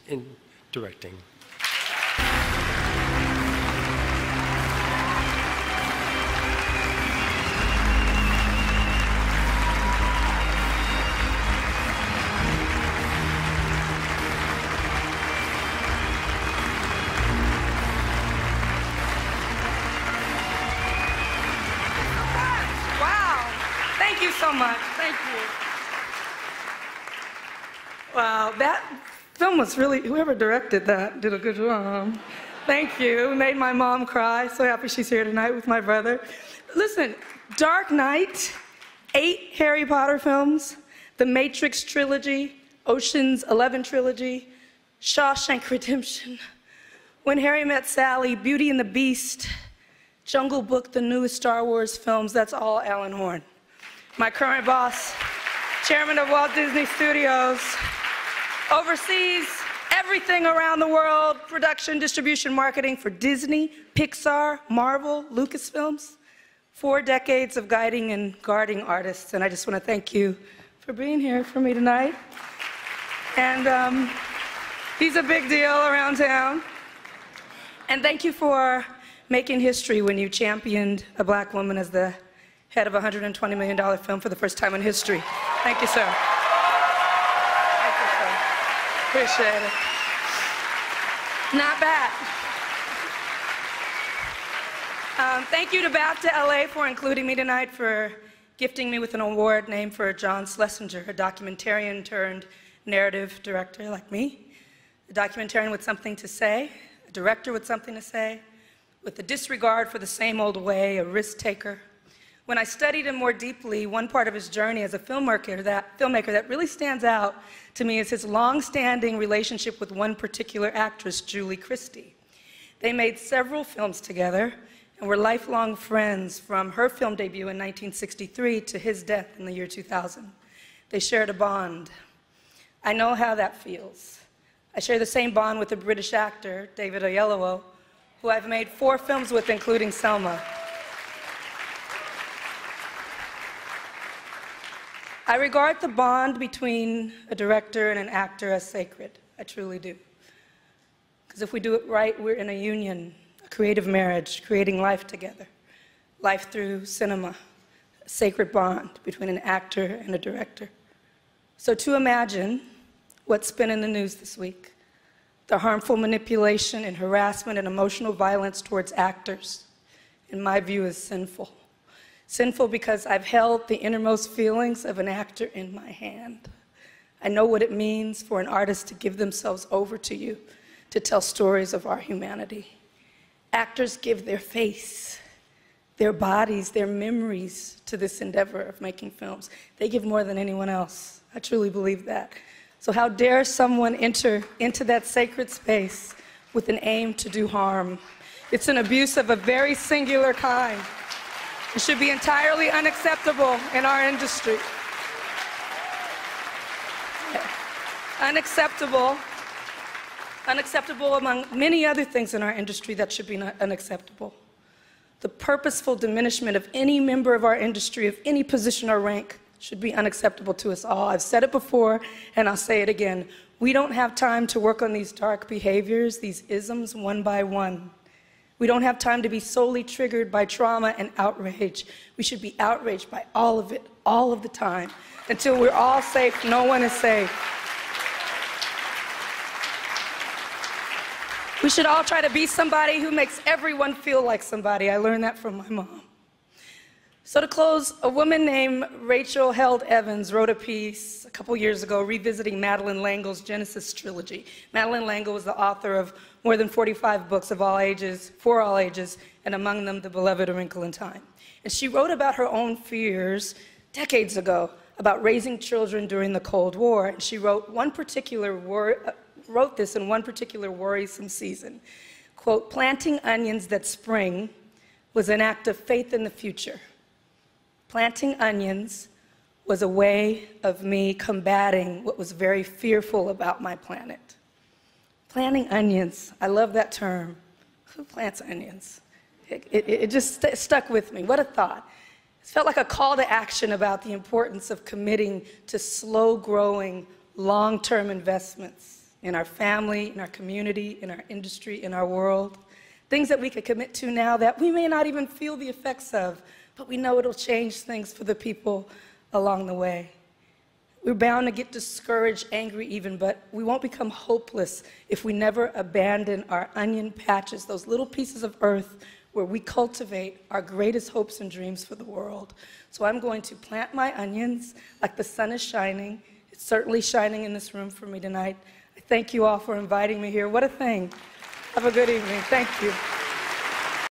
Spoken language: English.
in directing. Thank you so much. Thank you. Wow, that film was really, whoever directed that did a good job. Thank you. It made my mom cry. So happy she's here tonight with my brother. Listen, Dark Knight, 8 Harry Potter films, the Matrix trilogy, Ocean's 11 trilogy, Shawshank Redemption, When Harry Met Sally, Beauty and the Beast, Jungle Book, the newest Star Wars films, that's all Alan Horn. My current boss, chairman of Walt Disney Studios, oversees everything around the world, production, distribution, marketing for Disney, Pixar, Marvel, Lucasfilms. 4 decades of guiding and guarding artists, and I just want to thank you for being here for me tonight. And he's a big deal around town. And thank you for making history when you championed a black woman as the head of a $120 million film for the first time in history. Thank you, sir. Thank you, sir. Appreciate it. Not bad. Thank you to BAFTA LA for including me tonight, for gifting me with an award named for John Schlesinger, a documentarian turned narrative director like me, a documentarian with something to say, a director with something to say, with a disregard for the same old way, a risk taker. When I studied him more deeply, one part of his journey as a filmmaker that really stands out to me is his long-standing relationship with one particular actress, Julie Christie. They made several films together and were lifelong friends from her film debut in 1963 to his death in the year 2000. They shared a bond. I know how that feels. I share the same bond with a British actor, David Oyelowo, who I've made 4 films with, including Selma. I regard the bond between a director and an actor as sacred. I truly do. Because if we do it right, we're in a union, a creative marriage, creating life together. Life through cinema, a sacred bond between an actor and a director. So to imagine what's been in the news this week, the harmful manipulation and harassment and emotional violence towards actors, in my view, is sinful. Sinful because I've held the innermost feelings of an actor in my hand. I know what it means for an artist to give themselves over to you, to tell stories of our humanity. Actors give their face, their bodies, their memories to this endeavor of making films. They give more than anyone else. I truly believe that. So how dare someone enter into that sacred space with an aim to do harm? It's an abuse of a very singular kind. It should be entirely unacceptable in our industry. Unacceptable among many other things in our industry that should be unacceptable. The purposeful diminishment of any member of our industry, of any position or rank, should be unacceptable to us all. I've said it before, and I'll say it again. We don't have time to work on these dark behaviors, these isms, one by one. We don't have time to be solely triggered by trauma and outrage. We should be outraged by all of it, all of the time. Until we're all safe, no one is safe. We should all try to be somebody who makes everyone feel like somebody. I learned that from my mom. So to close, a woman named Rachel Held Evans wrote a piece a couple years ago revisiting Madeleine L'Engle's Genesis trilogy. Madeleine L'Engle was the author of more than 45 books of all ages, for all ages, and among them, the beloved A Wrinkle in Time. And she wrote about her own fears decades ago about raising children during the Cold War. And she wrote this in one particular worrisome season. Quote, "Planting onions that spring was an act of faith in the future. Planting onions was a way of me combating what was very fearful about my planet." Planting onions, I love that term. Who plants onions? It just stuck with me. What a thought. It felt like a call to action about the importance of committing to slow-growing, long-term investments in our family, in our community, in our industry, in our world. Things that we could commit to now that we may not even feel the effects of, but we know it'll change things for the people along the way. We're bound to get discouraged, angry even, but we won't become hopeless if we never abandon our onion patches, those little pieces of earth where we cultivate our greatest hopes and dreams for the world. So I'm going to plant my onions like the sun is shining. It's certainly shining in this room for me tonight. I thank you all for inviting me here. What a thing. Have a good evening. Thank you.